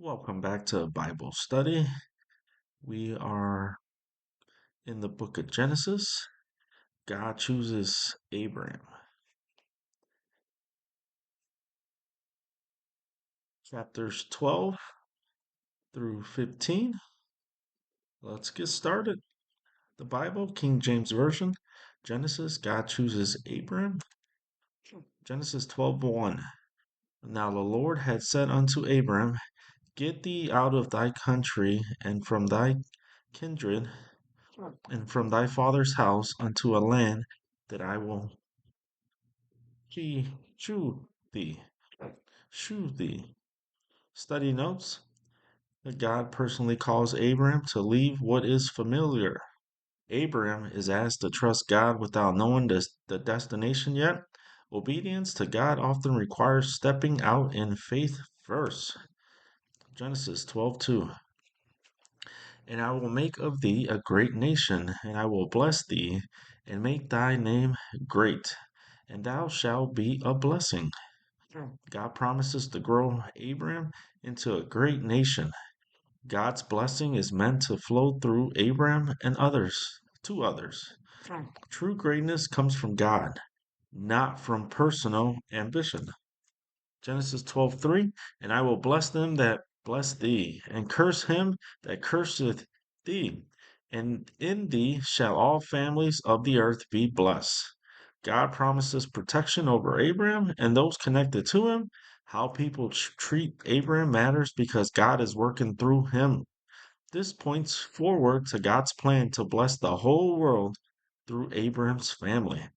Welcome back to Bible study. We are in the book of Genesis. God chooses Abram. Chapters 12 through 15. Let's get started. The Bible, King James Version, Genesis, God chooses Abram. Genesis 12:1. Now the Lord had said unto Abram, Get thee out of thy country and from thy kindred and from thy father's house unto a land that I will shew thee. Shew thee. Study notes that God personally calls Abram to leave what is familiar. Abram is asked to trust God without knowing the destination yet. Obedience to God often requires stepping out in faith first. Genesis 12:2. And I will make of thee a great nation, and I will bless thee, and make thy name great, and thou shalt be a blessing. God promises to grow Abram into a great nation. God's blessing is meant to flow through Abram and to others. True greatness comes from God, not from personal ambition. Genesis 12:3, And I will bless them that bless thee, and curse him that curseth thee. And in thee shall all families of the earth be blessed. God promises protection over Abraham and those connected to him. How people treat Abraham matters because God is working through him. This points forward to God's plan to bless the whole world through Abraham's family.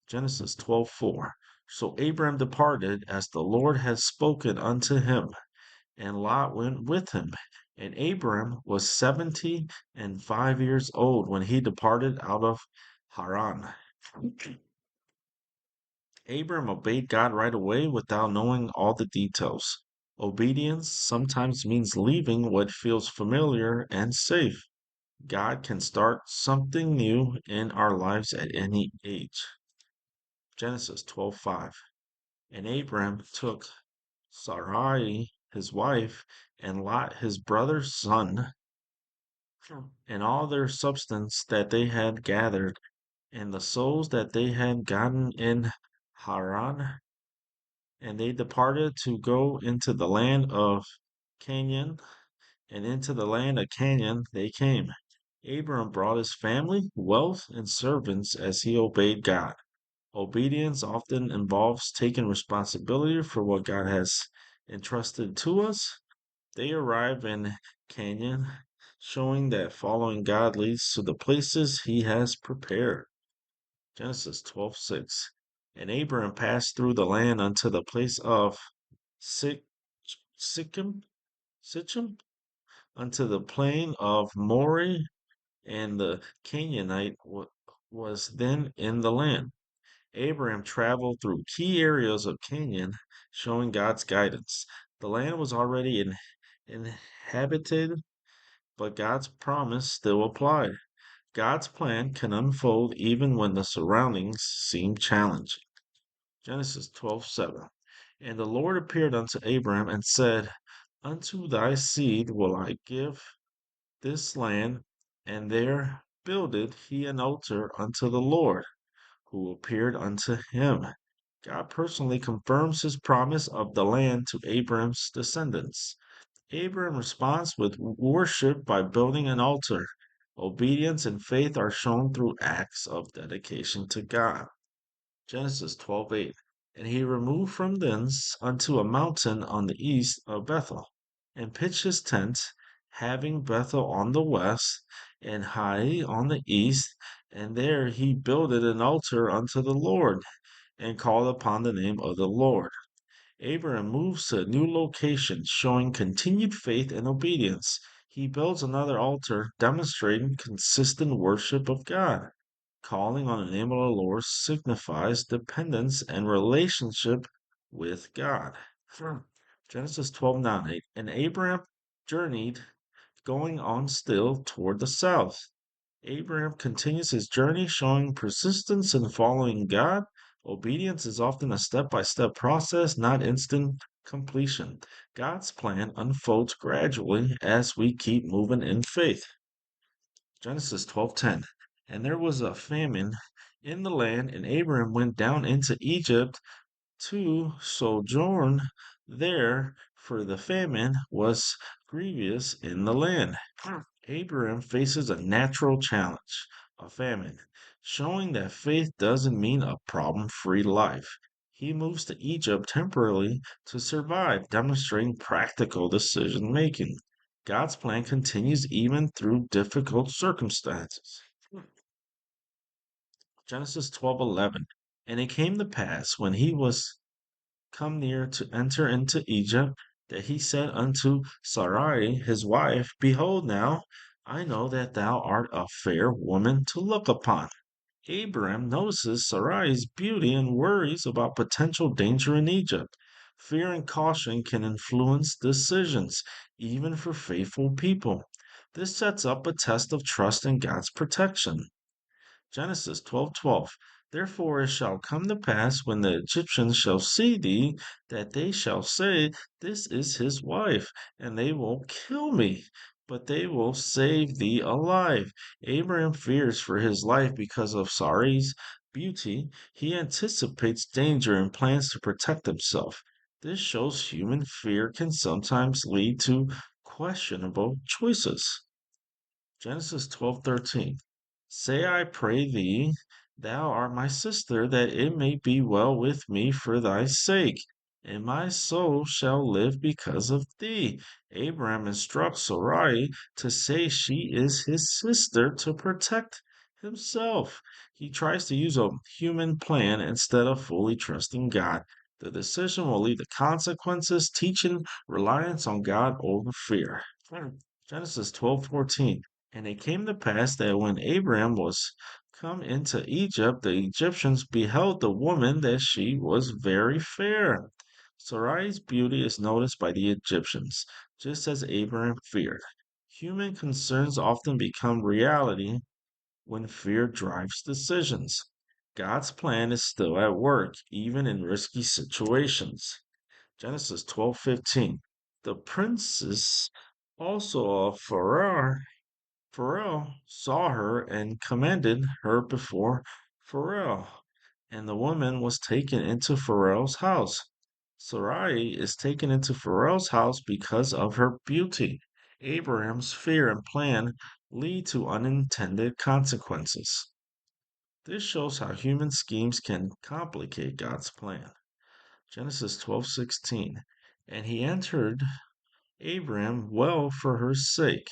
Genesis 12:4. So Abram departed as the Lord had spoken unto him, and Lot went with him. And Abram was 75 years old when he departed out of Haran. Abram obeyed God right away without knowing all the details. Obedience sometimes means leaving what feels familiar and safe. God can start something new in our lives at any age. Genesis 12:5. And Abram took Sarai his wife, and Lot his brother's son, and all their substance that they had gathered, and the souls that they had gotten in Haran, and they departed to go into the land of Canaan, and into the land of Canaan they came. Abram brought his family, wealth, and servants as he obeyed God. Obedience often involves taking responsibility for what God has entrusted to us. They arrive in Canaan, showing that following God leads to the places he has prepared. Genesis 12:6. And Abram passed through the land unto the place of Sichem, Sichem, unto the plain of Moreh, and the Canaanite was then in the land. Abraham traveled through key areas of Canaan, showing God's guidance. The land was already inhabited, but God's promise still applied. God's plan can unfold even when the surroundings seem challenging. Genesis 12:7. And the Lord appeared unto Abraham and said, Unto thy seed will I give this land, and there builded he an altar unto the Lord, who appeared unto him. God personally confirms his promise of the land to Abram's descendants. Abram responds with worship by building an altar. Obedience and faith are shown through acts of dedication to God. Genesis 12:8. And he removed from thence unto a mountain on the east of Bethel, and pitched his tent, having Bethel on the west, and Hai on the east, and there he builded an altar unto the Lord, and called upon the name of the Lord. Abraham moves to a new location, showing continued faith and obedience. He builds another altar, demonstrating consistent worship of God. Calling on the name of the Lord signifies dependence and relationship with God. Genesis 12:9. And Abraham journeyed, going on still toward the south. Abraham continues his journey, showing persistence in following God. Obedience is often a step by step process, not instant completion. God's plan unfolds gradually as we keep moving in faith. Genesis 12:10. And there was a famine in the land, and Abram went down into Egypt to sojourn there, for the famine was grievous in the land. Abraham faces a natural challenge, a famine, showing that faith doesn't mean a problem free life. He moves to Egypt temporarily to survive, demonstrating practical decision making. God's plan continues even through difficult circumstances. Genesis 12:11. And it came to pass when he was come near to enter into Egypt, that he said unto Sarai his wife, Behold now, I know that thou art a fair woman to look upon. Abram notices Sarai's beauty and worries about potential danger in Egypt. Fear and caution can influence decisions, even for faithful people. This sets up a test of trust in God's protection. Genesis 12:12. Therefore it shall come to pass when the Egyptians shall see thee, that they shall say, This is his wife, and they will kill me, but they will save thee alive. Abraham fears for his life because of Sarai's beauty. He anticipates danger and plans to protect himself. This shows human fear can sometimes lead to questionable choices. Genesis 12:13. Say, I pray thee, thou art my sister, that it may be well with me for thy sake, and my soul shall live because of thee. Abraham instructs Sarai to say she is his sister to protect himself. He tries to use a human plan instead of fully trusting God. The decision will lead to consequences, teaching reliance on God over fear. Genesis 12:14. And it came to pass that when Abram was come into Egypt, the Egyptians beheld the woman that she was very fair. Sarai's beauty is noticed by the Egyptians, just as Abraham feared. Human concerns often become reality when fear drives decisions. God's plan is still at work, even in risky situations. Genesis 12:15. The princes also of Pharaoh saw her and commended her before Pharaoh, and the woman was taken into Pharaoh's house. Sarai is taken into Pharaoh's house because of her beauty. Abraham's fear and plan lead to unintended consequences. This shows how human schemes can complicate God's plan. Genesis 12:16. And he entered Abram well for her sake.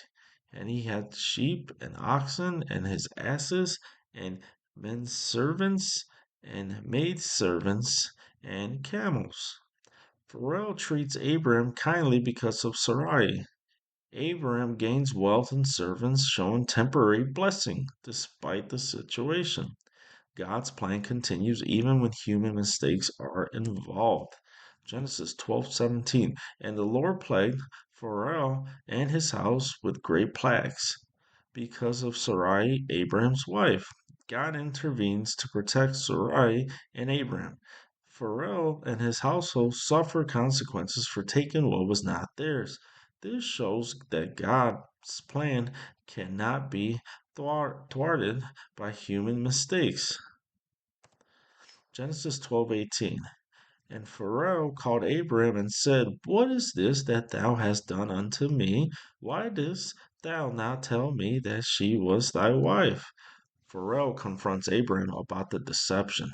And he had sheep and oxen and his asses and men servants and maid servants and camels. Pharaoh treats Abram kindly because of Sarai. Abram gains wealth and servants, showing temporary blessing despite the situation. God's plan continues even when human mistakes are involved. Genesis 12:17. And the Lord plagued Pharaoh and his house with great plagues because of Sarai, Abraham's wife. God intervenes to protect Sarai and Abraham. Pharaoh and his household suffer consequences for taking what was not theirs. This shows that God's plan cannot be thwarted by human mistakes. Genesis 12:18. And Pharaoh called Abram and said, What is this that thou hast done unto me? Why didst thou not tell me that she was thy wife? Pharaoh confronts Abram about the deception.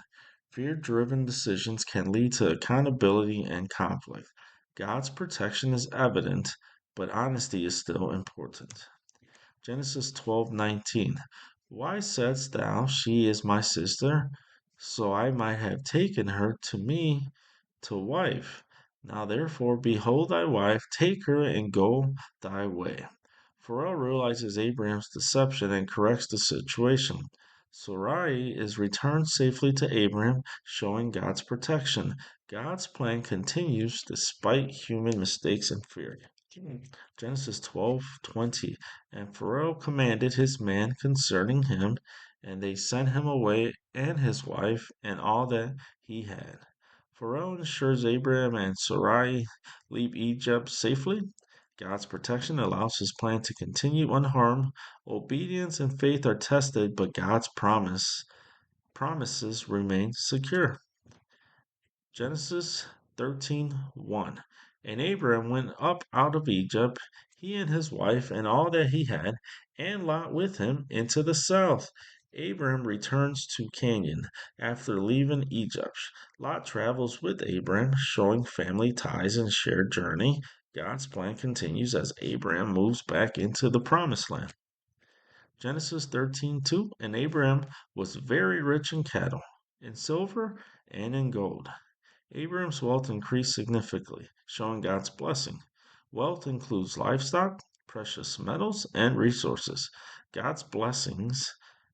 Fear driven decisions can lead to accountability and conflict. God's protection is evident, but honesty is still important. Genesis 12:19. Why saidst thou, She is my sister? So I might have taken her to me to wife. Now therefore, behold thy wife, take her and go thy way. Pharaoh realizes Abraham's deception and corrects the situation. Sarai is returned safely to Abraham, showing God's protection. God's plan continues despite human mistakes and fear. Genesis 12:20. And Pharaoh commanded his men concerning him, and they sent him away and his wife and all that he had. Pharaoh ensures Abraham and Sarai leave Egypt safely. God's protection allows his plan to continue unharmed. Obedience and faith are tested, but God's promises remain secure. Genesis 13:1. And Abram went up out of Egypt, he and his wife, and all that he had, and Lot with him, into the south. Abram returns to Canaan after leaving Egypt. Lot travels with Abram, showing family ties and shared journey. God's plan continues as Abram moves back into the promised land. Genesis 13:2. And Abram was very rich in cattle, in silver, and in gold. Abram's wealth increased significantly, showing God's blessing. Wealth includes livestock, precious metals, and resources. God's blessings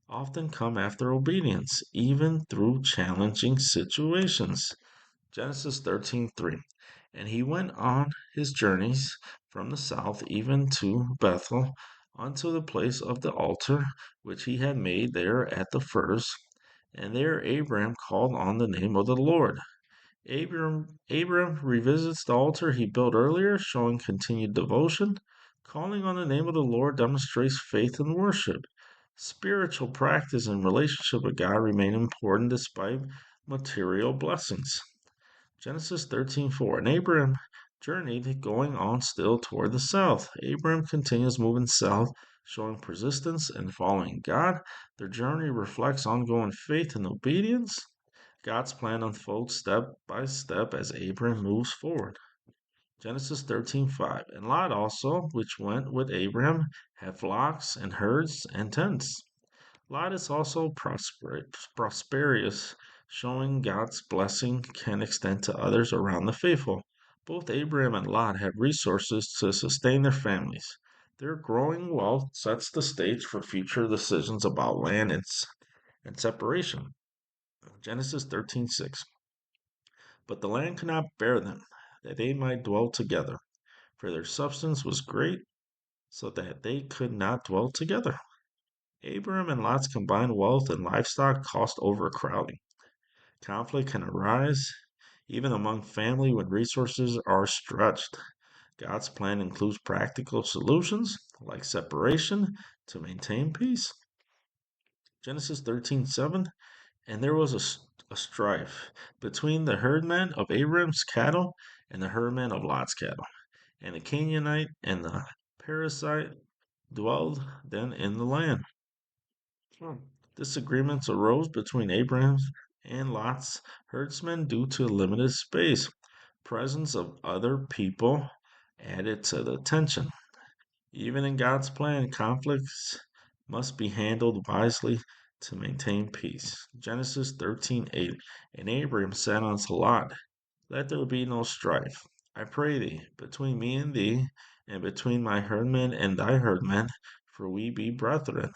often come after obedience, even through challenging situations. Genesis 13:3. And he went on his journeys from the south even to Bethel, unto the place of the altar which he had made there at the first. And there Abram called on the name of the Lord. Abram revisits the altar he built earlier, showing continued devotion. Calling on the name of the Lord demonstrates faith and worship. Spiritual practice and relationship with God remain important despite material blessings. Genesis 13:4. And Abram journeyed, going on still toward the south. Abram continues moving south, showing persistence and following God. Their journey reflects ongoing faith and obedience. God's plan unfolds step by step as Abram moves forward. Genesis 13:5. And Lot also, which went with Abram, had flocks and herds and tents. Lot is also prosperous, showing God's blessing can extend to others around the faithful. Both Abram and Lot had resources to sustain their families. Their growing wealth sets the stage for future decisions about land and separation. Genesis 13:6. But the land could not bear them, that they might dwell together, for their substance was great, so that they could not dwell together. Abram and Lot's combined wealth and livestock caused overcrowding. Conflict can arise even among family when resources are stretched. God's plan includes practical solutions like separation to maintain peace. Genesis 13:7. And there was a strife between the herdmen of Abram's cattle and the herdmen of Lot's cattle. And the Canaanite and the Perizzite dwelled then in the land. Disagreements arose between Abram's and Lot's herdsmen due to limited space. Presence of other people added to the tension. Even in God's plan, conflicts must be handled wisely to maintain peace. Genesis 13:8. And Abram said unto Lot, let there be no strife, I pray thee, between me and thee, and between my herdmen and thy herdmen, for we be brethren.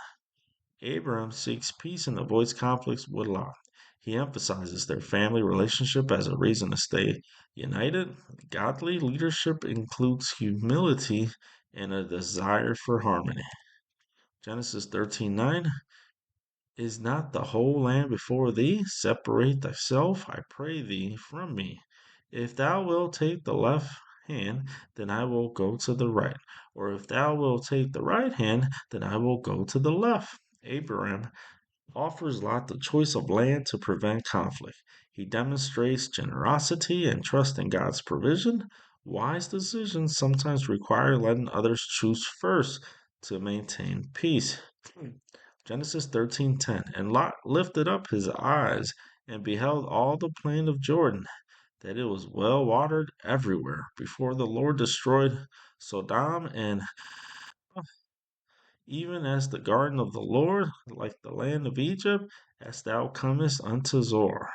Abram seeks peace and avoids conflicts with Lot. He emphasizes their family relationship as a reason to stay united. Godly leadership includes humility and a desire for harmony. Genesis 13:9. Is not the whole land before thee? Separate thyself, I pray thee, from me. If thou wilt take the left hand, then I will go to the right. Or if thou wilt take the right hand, then I will go to the left. Abraham offers Lot the choice of land to prevent conflict. He demonstrates generosity and trust in God's provision. Wise decisions sometimes require letting others choose first to maintain peace. Genesis 13:10. And Lot lifted up his eyes and beheld all the plain of Jordan, that it was well watered everywhere, before the Lord destroyed Sodom and even as the garden of the Lord, like the land of Egypt, as thou comest unto Zoar.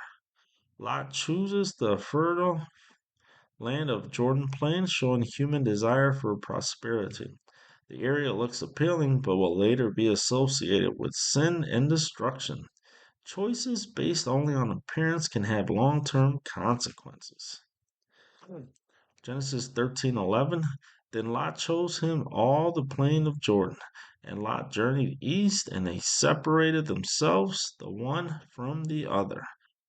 Lot chooses the fertile land of Jordan Plain, showing human desire for prosperity. The area looks appealing, but will later be associated with sin and destruction. Choices based only on appearance can have long term consequences. Genesis 13:11. Then Lot chose him all the plain of Jordan, and Lot journeyed east, and they separated themselves the one from the other.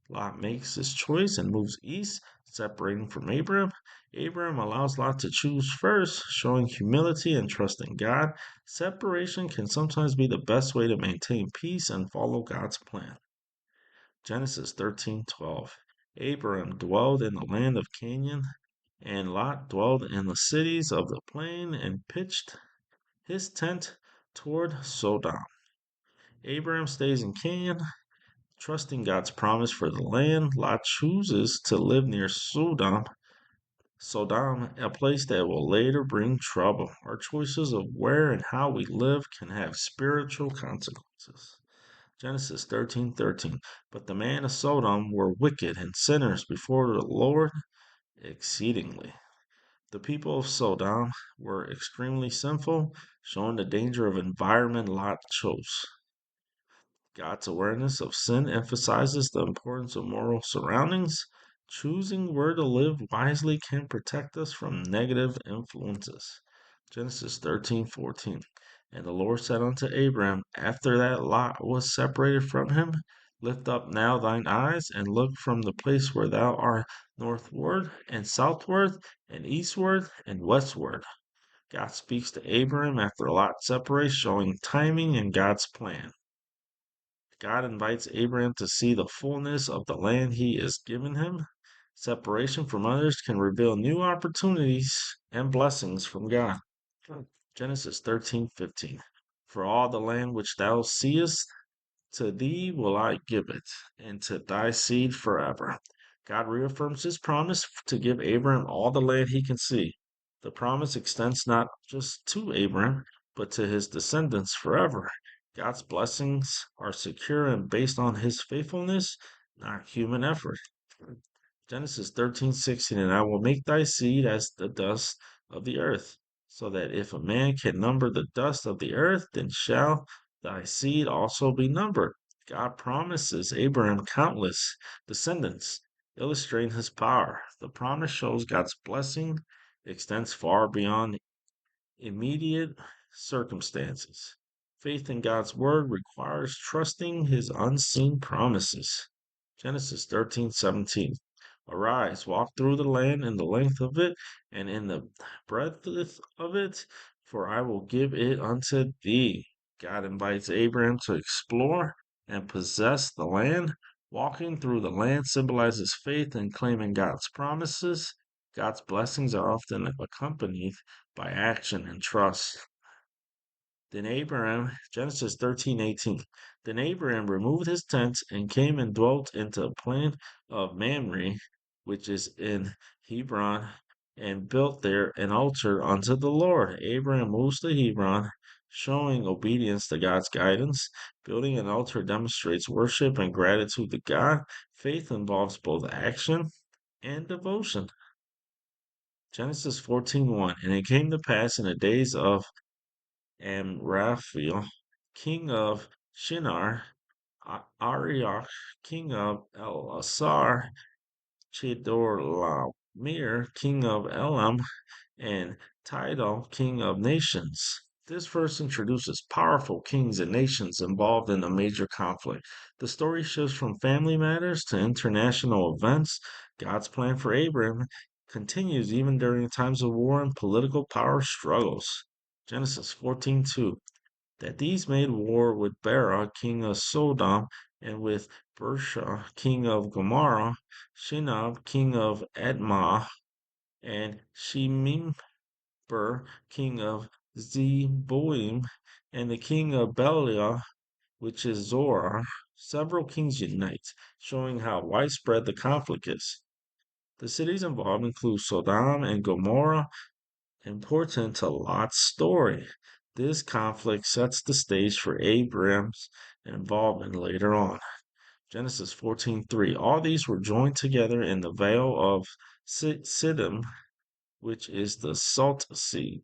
Lot makes his choice and moves east, separating from Abram. Abram allows Lot to choose first, showing humility and trust in God. Separation can sometimes be the best way to maintain peace and follow God's plan. Genesis 13:12. Abram dwelled in the land of Canaan, and Lot dwelled in the cities of the plain and pitched his tent toward Sodom. Abraham stays in Canaan, trusting God's promise for the land. Lot chooses to live near Sodom, a place that will later bring trouble. Our choices of where and how we live can have spiritual consequences. Genesis 13:13. But the men of Sodom were wicked and sinners before the Lord exceedingly. The people of Sodom were extremely sinful, showing the danger of environment Lot chose. God's awareness of sin emphasizes the importance of moral surroundings. Choosing where to live wisely can protect us from negative influences. Genesis 13:14. And the Lord said unto Abram, after that Lot was separated from him, lift up now thine eyes and look from the place where thou art northward and southward and eastward and westward. God speaks to Abram after Lot separates, showing timing and God's plan. God invites Abraham to see the fullness of the land he is giving him. Separation from others can reveal new opportunities and blessings from God. Genesis 13:15. For all the land which thou seest, to thee will I give it, and to thy seed forever. God reaffirms his promise to give Abraham all the land he can see. The promise extends not just to Abraham, but to his descendants forever. God's blessings are secure and based on his faithfulness, not human effort. Genesis 13:16, and I will make thy seed as the dust of the earth, so that if a man can number the dust of the earth, then shall thy seed also be numbered. God promises Abraham countless descendants, illustrating his power. The promise shows God's blessing extends far beyond immediate circumstances. Faith in God's word requires trusting his unseen promises. Genesis 13:17. Arise, walk through the land in the length of it and in the breadth of it, for I will give it unto thee. God invites Abraham to explore and possess the land. Walking through the land symbolizes faith and claiming God's promises. God's blessings are often accompanied by action and trust. Then Abraham, Genesis 13:18. Then Abraham removed his tent and came and dwelt into the plain of Mamre, which is in Hebron, and built there an altar unto the Lord. Abraham moves to Hebron, showing obedience to God's guidance. Building an altar demonstrates worship and gratitude to God. Faith involves both action and devotion. Genesis 14:1. And it came to pass in the days of Amraphel, king of Shinar, Arioch, king of Elasar, Chedorlaomer, king of Elam, and Tidal, king of nations. This verse introduces powerful kings and nations involved in a major conflict. The story shifts from family matters to international events. God's plan for Abraham continues even during times of war and political power struggles. Genesis 14:2. That these made war with Bera, king of Sodom, and with Bersha, king of Gomorrah, Shinab, king of Admah, and Shemim king of Zeboim, and the king of Belial, which is Zorar. Several kings unite, showing how widespread the conflict is. The cities involved include Sodom and Gomorrah, important to Lot's story. This conflict sets the stage for Abram's involvement later on. Genesis 14:3. All these were joined together in the vale of Siddim, which is the Salt Sea.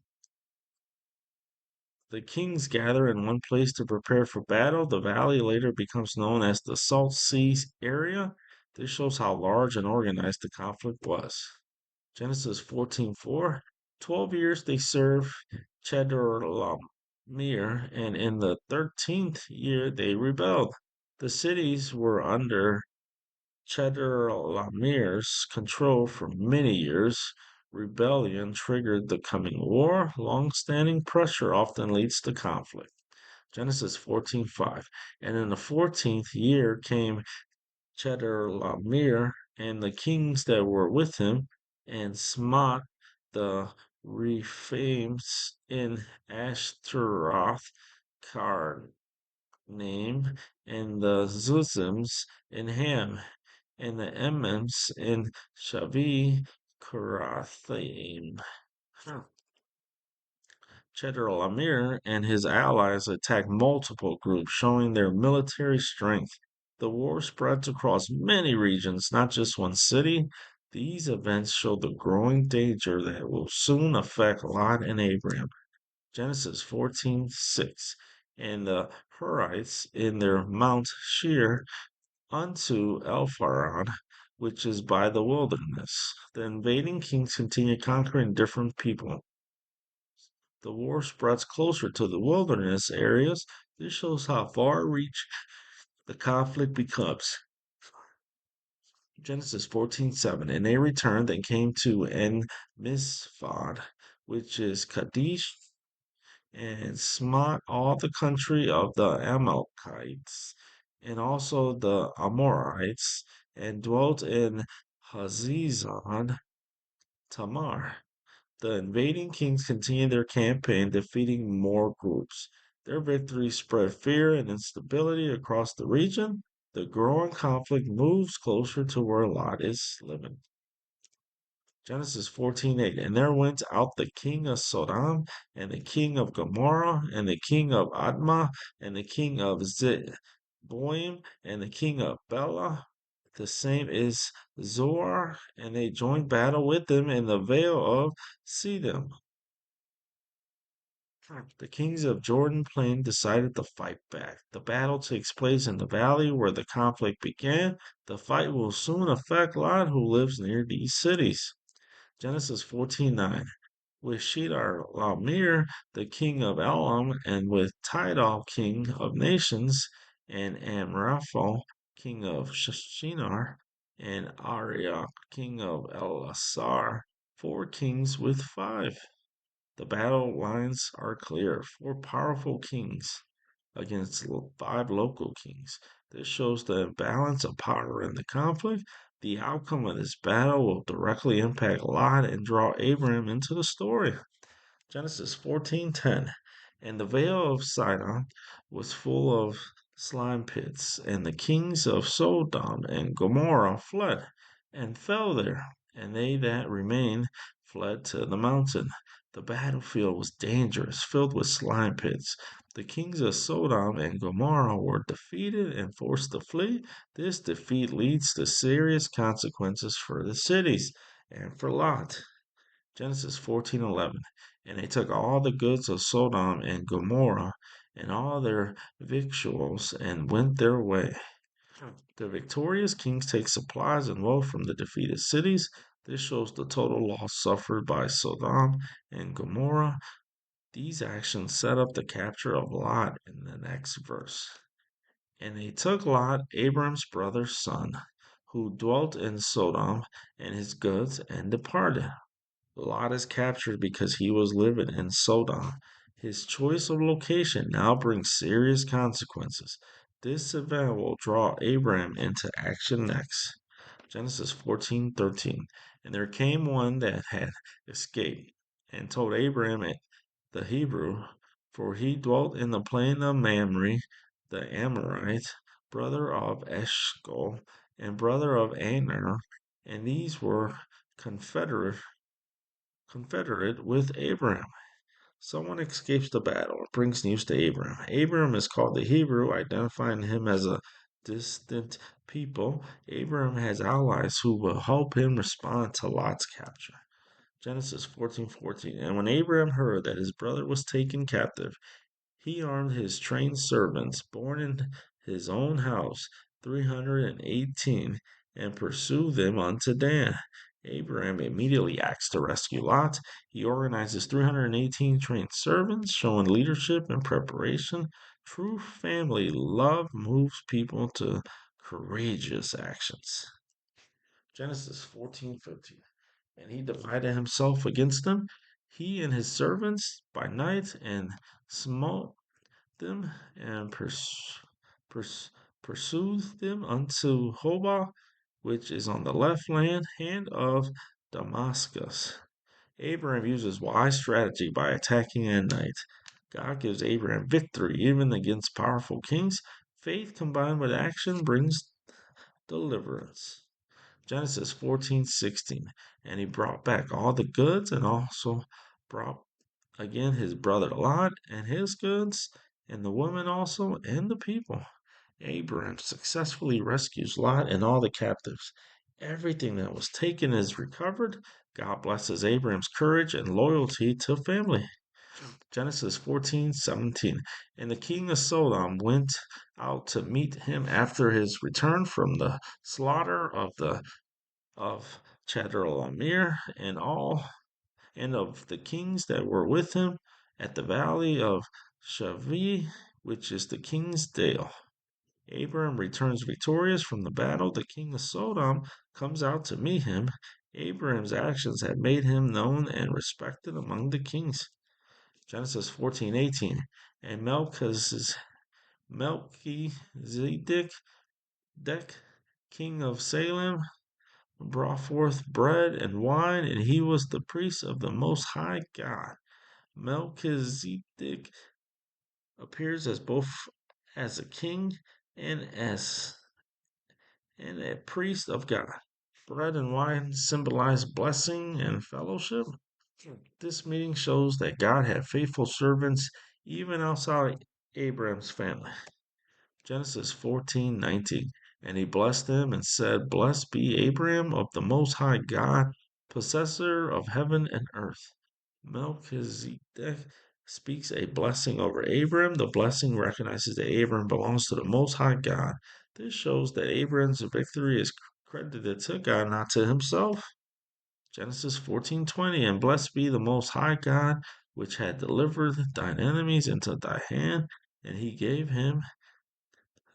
The kings gather in one place to prepare for battle. The valley later becomes known as the Salt Sea area. This shows how large and organized the conflict was. Genesis 14:4. 12 years they served Chedorlaomer, and in the 13th year they rebelled. The cities were under Chedorlaomer's control for many years. Rebellion triggered the coming war. Long-standing pressure often leads to conflict. Genesis 14:5. And in the 14th year came Chedorlaomer and the kings that were with him, and smote the Rephaims in Ashtaroth, Karnaim, and the Zuzims in Ham, and the Emims in Shavi Kirathaim. Chedorlaomer and his allies attacked multiple groups, showing their military strength. The war spreads across many regions, not just one city. These events show the growing danger that will soon affect Lot and Abram. Genesis 14:6. And the Hurites in their Mount Shear unto Elparan, which is by the wilderness. The invading kings continue conquering different people. The war spreads closer to the wilderness areas. This shows how far reach the conflict becomes. Genesis 14:7. And they returned and came to En Misphod, which is Kadesh, and smote all the country of the Amalekites, and also the Amorites, and dwelt in Hazezon Tamar. The invading kings continued their campaign, defeating more groups. Their victory spread fear and instability across the region. The growing conflict moves closer to where Lot is living. Genesis 14:8. And there went out the king of Sodom, and the king of Gomorrah, and the king of Admah, and the king of Zeboim, and the king of Bela. The same is Zoar, and they joined battle with them in the vale of Siddim. The kings of Jordan Plain decided to fight back. The battle takes place in the valley where the conflict began. The fight will soon affect Lot, who lives near these cities. Genesis 14:9. With Shedar the king of Elam, and with Tidal, king of nations, and Amraphel, king of Shinar, and Arioch, king of Elasar, four kings with five. The battle lines are clear. Four powerful kings against five local kings. This shows the imbalance of power in the conflict. The outcome of this battle will directly impact Lot and draw Abram into the story. Genesis 14:10. And the vale of Sidon was full of slime pits, and the kings of Sodom and Gomorrah fled and fell there, and they that remained fled to the mountain. The battlefield was dangerous, filled with slime pits. The kings of Sodom and Gomorrah were defeated and forced to flee. This defeat leads to serious consequences for the cities and for Lot. Genesis 14:11. And they took all the goods of Sodom and Gomorrah and all their victuals and went their way. The victorious kings take supplies and wealth from the defeated cities. This shows the total loss suffered by Sodom and Gomorrah. These actions set up the capture of Lot in the next verse. And they took Lot, Abram's brother's son, who dwelt in Sodom, and his goods, and departed. Lot is captured because he was living in Sodom. His choice of location now brings serious consequences. This event will draw Abraham into action next. Genesis 14:13. And there came one that had escaped and told Abraham the Hebrew, for he dwelt in the plain of Mamre, the Amorite, brother of Eshcol, and brother of Aner, and these were confederate with Abraham. Someone escapes the battle and brings news to Abraham. Abraham is called the Hebrew, identifying him as a distant people. Abraham has allies who will help him respond to Lot's capture. Genesis 14:14. And when Abraham heard that his brother was taken captive, he armed his trained servants, born in his own house, 318, and pursued them unto Dan. Abraham immediately acts to rescue Lot. He organizes 318 trained servants, showing leadership and preparation. True family love moves people to courageous actions. Genesis 14:15. And he divided himself against them, he and his servants, by night, and smote them, and pers- pursued them unto Hobah, which is on the left hand of Damascus. Abraham uses wise strategy by attacking at night. God gives Abraham victory even against powerful kings. Faith combined with action brings deliverance. Genesis 14:16. And he brought back all the goods and also brought again his brother Lot and his goods, and the woman also, and the people. Abram successfully rescues Lot and all the captives. Everything that was taken is recovered. God blesses Abram's courage and loyalty to family. Genesis 14:17. And the king of Sodom went out to meet him after his return from the slaughter of Chedorlaomer and of the kings that were with him at the valley of Shaveh, which is the king's dale. Abram returns victorious from the battle. The king of Sodom comes out to meet him. Abram's actions have made him known and respected among the kings. Genesis 14:18. And Melchizedek, king of Salem, brought forth bread and wine, and he was the priest of the Most High God. Melchizedek appears as both as a king and as and a priest of God. Bread and wine symbolize blessing and fellowship. This meeting shows that God had faithful servants even outside Abraham's family. Genesis 14:19. And he blessed them and said, Blessed be Abraham of the Most High God, possessor of heaven and earth. Melchizedek speaks a blessing over Abraham. The blessing recognizes that Abraham belongs to the Most High God. This shows that Abraham's victory is credited to God, not to himself. Genesis 14:20. And blessed be the Most High God, which had delivered thine enemies into thy hand, and he gave him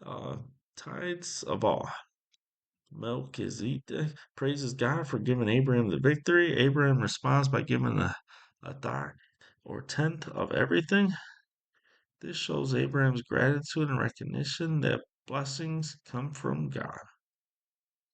uh, tithes of all. Melchizedek praises God for giving Abraham the victory. Abraham responds by giving a third or tenth of everything. This shows Abraham's gratitude and recognition that blessings come from God.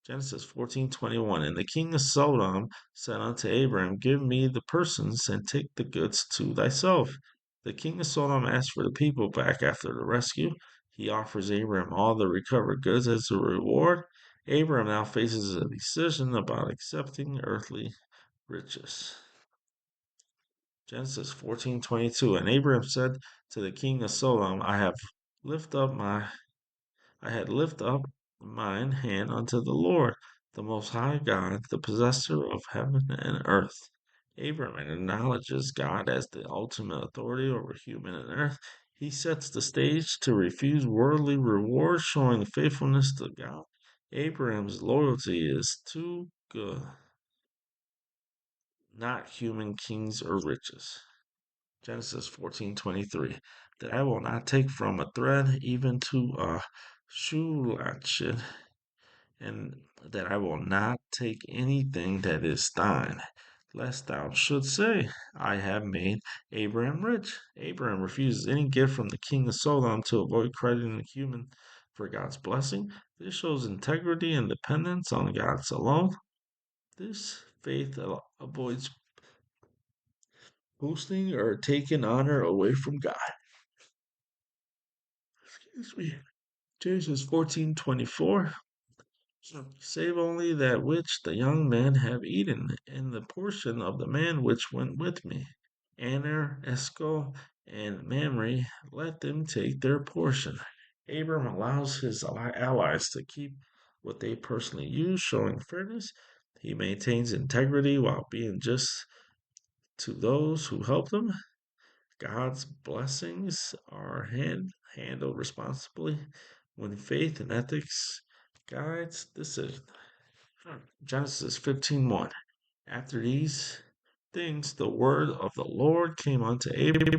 Genesis 14:21. And the king of Sodom said unto Abraham, Give me the persons and take the goods to thyself. The king of Sodom asked for the people back after the rescue. He offers Abraham all the recovered goods as a reward. Abraham now faces a decision about accepting earthly riches. Genesis 14:22. And Abraham said to the king of Sodom, lift up my I had lifted up mine hand unto the Lord, the Most High God, the possessor of heaven and earth. Abraham acknowledges God as the ultimate authority over human and earth. He sets the stage to refuse worldly rewards, showing faithfulness to God. Abraham's loyalty is to good, not human kings or riches. Genesis 14:23. That I will not take from a thread even to a shoe latchet, and that I will not take anything that is thine, lest thou should say, I have made Abraham rich. Abraham refuses any gift from the king of Sodom to avoid crediting the human for God's blessing. This shows integrity and dependence on God's alone. This faith avoids boasting or taking honor away from God. Excuse me. Genesis 14:24. Save only that which the young men have eaten, and the portion of the man which went with me. Aner, Eshcol, and Mamre, let them take their portion. Abram allows his allies to keep what they personally use, showing fairness. He maintains integrity while being just to those who help them. God's blessings are handled responsibly when faith and ethics guides decisions. Genesis 15:1. After these things, the word of the Lord came unto Abraham,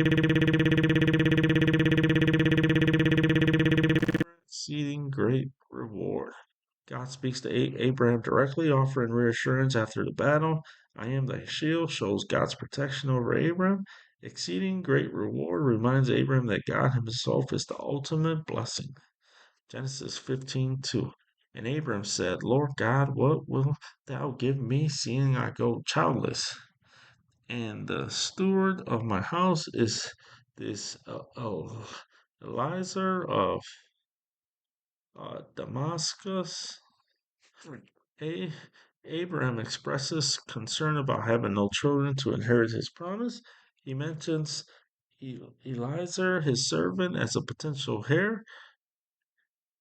exceeding great reward. God speaks to Abraham directly, offering reassurance after the battle. I am thy shield shows God's protection over Abraham. Exceeding great reward reminds Abraham that God himself is the ultimate blessing. Genesis 15:2. And Abram said, Lord God, what wilt thou give me, seeing I go childless? And the steward of my house is this Eliezer of Damascus. A- Abraham expresses concern about having no children to inherit his promise. He mentions Eliezer, his servant, as a potential heir.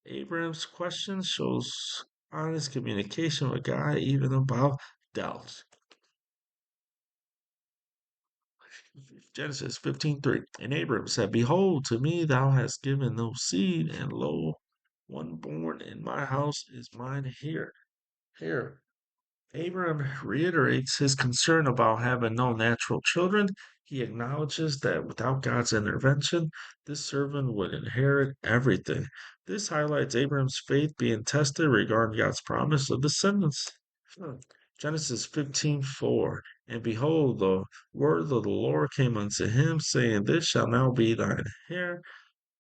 Abraham's question shows honest communication with God, even about doubts. Genesis 15:3. And Abraham said, Behold, to me thou hast given no seed, and lo, one born in my house is mine here. Here. Abraham reiterates his concern about having no natural children. He acknowledges that without God's intervention, this servant would inherit everything. This highlights Abraham's faith being tested regarding God's promise of descendants. Genesis 15:4. And behold, the word of the Lord came unto him, saying, This shall now be thine heir,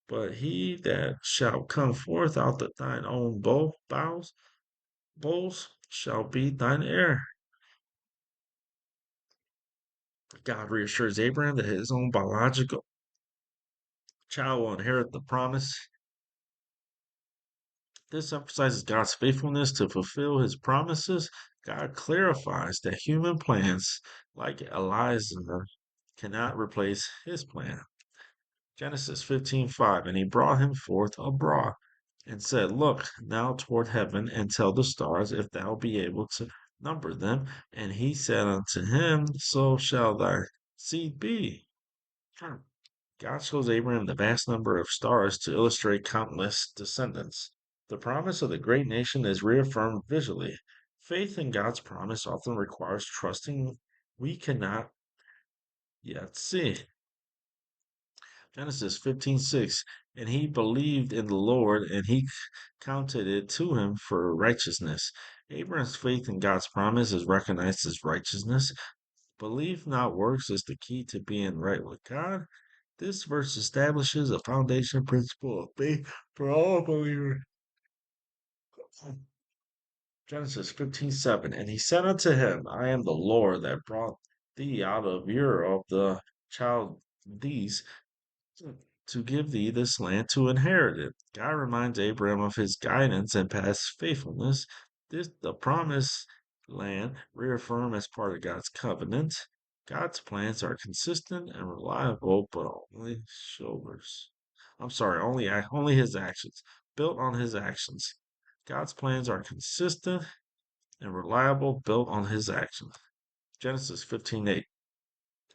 but he that shall come forth out of thine own bowels shall be thine heir. God reassures Abraham that his own biological child will inherit the promise. This emphasizes God's faithfulness to fulfill his promises. God clarifies that human plans, like Eliezer, cannot replace his plan. Genesis 15:5. And he brought him forth abroad and said, Look now toward heaven and tell the stars if thou be able to number them. And he said unto him, So shall thy seed be. God shows Abraham the vast number of stars to illustrate countless descendants. The promise of the great nation is reaffirmed visually. Faith in God's promise often requires trusting we cannot yet see. Genesis 15:6. And he believed in the Lord, and he counted it to him for righteousness. Abraham's faith in God's promise is recognized as righteousness. Belief, not works, is the key to being right with God. This verse establishes a foundation principle of faith for all believers. Genesis 15:7. And he said unto him, I am the Lord that brought thee out of Ur of the Chaldees to give thee this land to inherit it. God reminds Abraham of his guidance and past faithfulness. The promised land reaffirmed as part of God's covenant. God's plans are consistent and reliable, but only shoulders. I'm sorry, only his actions, built on his actions. God's plans are consistent and reliable, built on his actions. Genesis 15:8.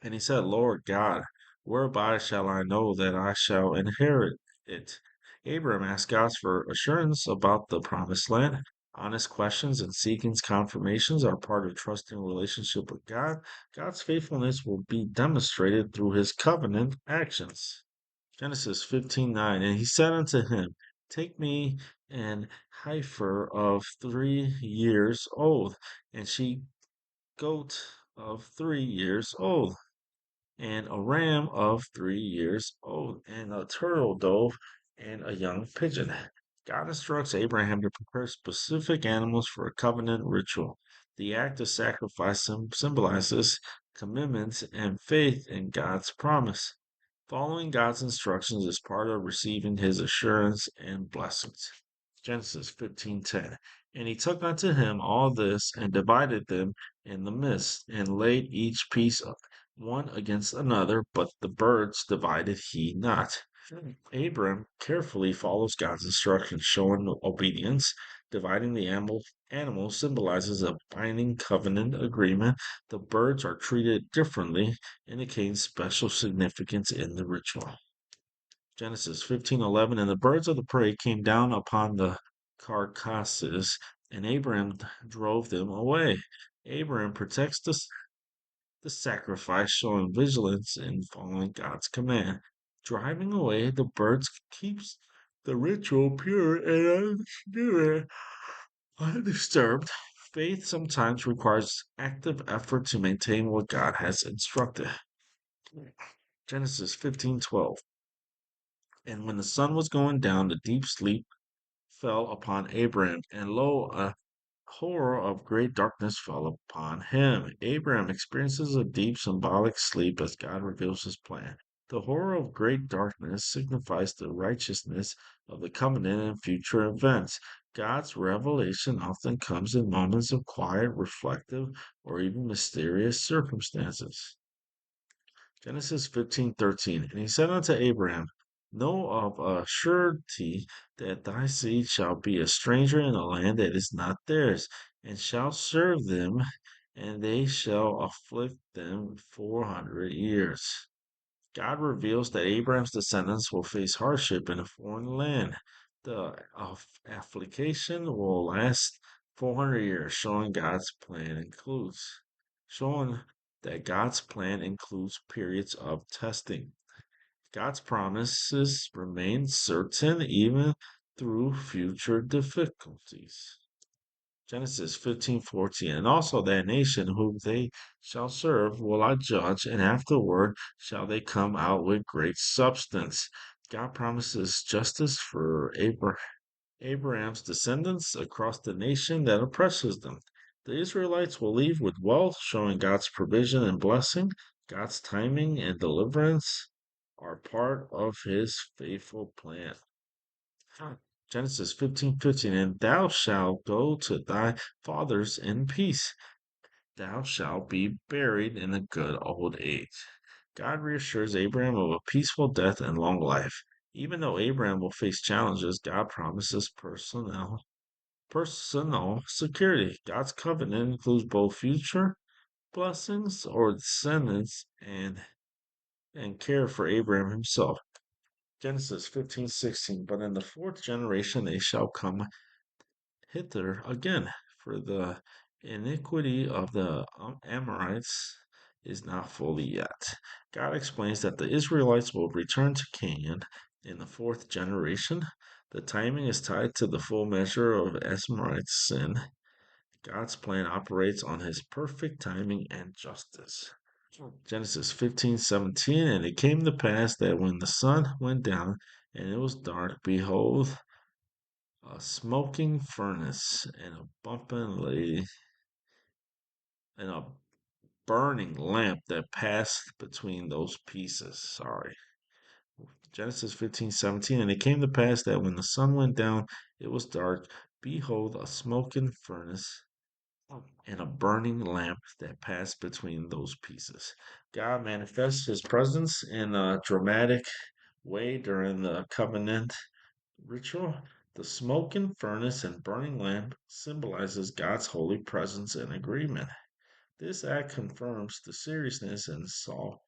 And he said, Lord God, whereby shall I know that I shall inherit it? Abram asked God for assurance about the promised land. Honest questions and seeking confirmations are part of trusting relationship with God. God's faithfulness will be demonstrated through his covenant actions. Genesis 15:9. And he said unto him, Take me an heifer of 3 years old, and she goat of 3 years old, and a ram of 3 years old, and a turtle dove, and a young pigeon. God instructs Abraham to prepare specific animals for a covenant ritual. The act of sacrifice symbolizes commitment and faith in God's promise. Following God's instructions is part of receiving his assurance and blessings. Genesis 15:10. And he took unto him all this and divided them in the midst, and laid each piece one against another, but the birds divided he not. Abram carefully follows God's instructions, showing obedience. Dividing the animals symbolizes a binding covenant agreement. The birds are treated differently, indicating special significance in the ritual. Genesis 15:11. And the birds of the prey came down upon the carcasses, and Abram drove them away. Abram protects the sacrifice, showing vigilance in following God's command. Driving away the birds keeps the ritual pure and unsmeared. Undisturbed, faith sometimes requires active effort to maintain what God has instructed. Genesis 15:12. And when the sun was going down, the deep sleep fell upon Abram, and lo, a horror of great darkness fell upon him. Abraham experiences a deep symbolic sleep as God reveals his plan. The horror of great darkness signifies the righteousness of the covenant and future events. God's revelation often comes in moments of quiet, reflective, or even mysterious circumstances. Genesis 15:13. And he said unto Abraham, know of a surety that thy seed shall be a stranger in a land that is not theirs, and shall serve them, and they shall afflict them 400 years. God reveals that Abraham's descendants will face hardship in a foreign land. The affliction will last 400 years, showing that God's plan includes periods of testing. God's promises remain certain even through future difficulties. Genesis 15:14. And also that nation whom they shall serve will I judge, and afterward shall they come out with great substance. God promises justice for Abraham's descendants across the nation that oppresses them. The Israelites will leave with wealth, showing God's provision and blessing. God's timing and deliverance are part of his faithful plan. Genesis 15:15. And thou shalt go to thy fathers in peace. Thou shalt be buried in a good old age. God reassures Abraham of a peaceful death and long life. Even though Abraham will face challenges, God promises personal security. God's covenant includes both future blessings or descendants and care for Abraham himself. Genesis 15:16. But in the fourth generation they shall come hither again, for the iniquity of the Amorites is not fully yet. God explains that the Israelites will return to Canaan in the fourth generation. The timing is tied to the full measure of Amorites' sin. God's plan operates on his perfect timing and justice. Genesis 15:17. And it came to pass that when the sun went down and it was dark, behold, a smoking furnace and a bumping lady and a burning lamp that passed between those pieces. Sorry. Genesis 15:17. And it came to pass that when the sun went down, it was dark. Behold, a smoking furnace and a burning lamp that passed between those pieces. God manifests his presence in a dramatic way during the covenant ritual. The smoking furnace and burning lamp symbolizes God's holy presence and agreement. This act confirms the seriousness and solemnity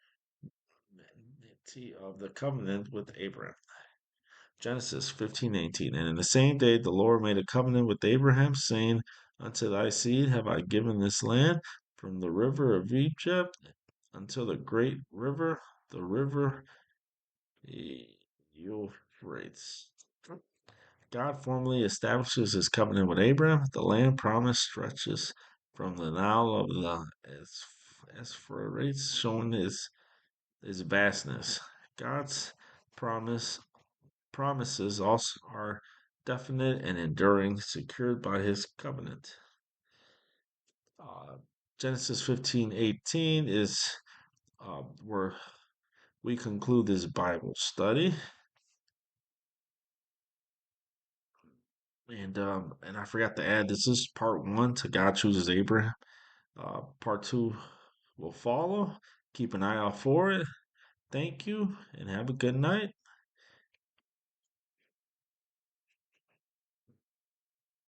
of the covenant with Abraham. Genesis 15:18. And in the same day the Lord made a covenant with Abraham, saying, unto thy seed have I given this land, from the river of Egypt until the great river, the river Euphrates. God formally establishes his covenant with Abraham. The land promised stretches from the Nile of the Euphrates, showing his vastness. God's promise promises also are definite and enduring, secured by his covenant. Uh, Genesis 15:18 is where we conclude this Bible study. And I forgot to add, this is part one to God chooses Abraham. Part two will follow. Keep an eye out for it. Thank you and have a good night.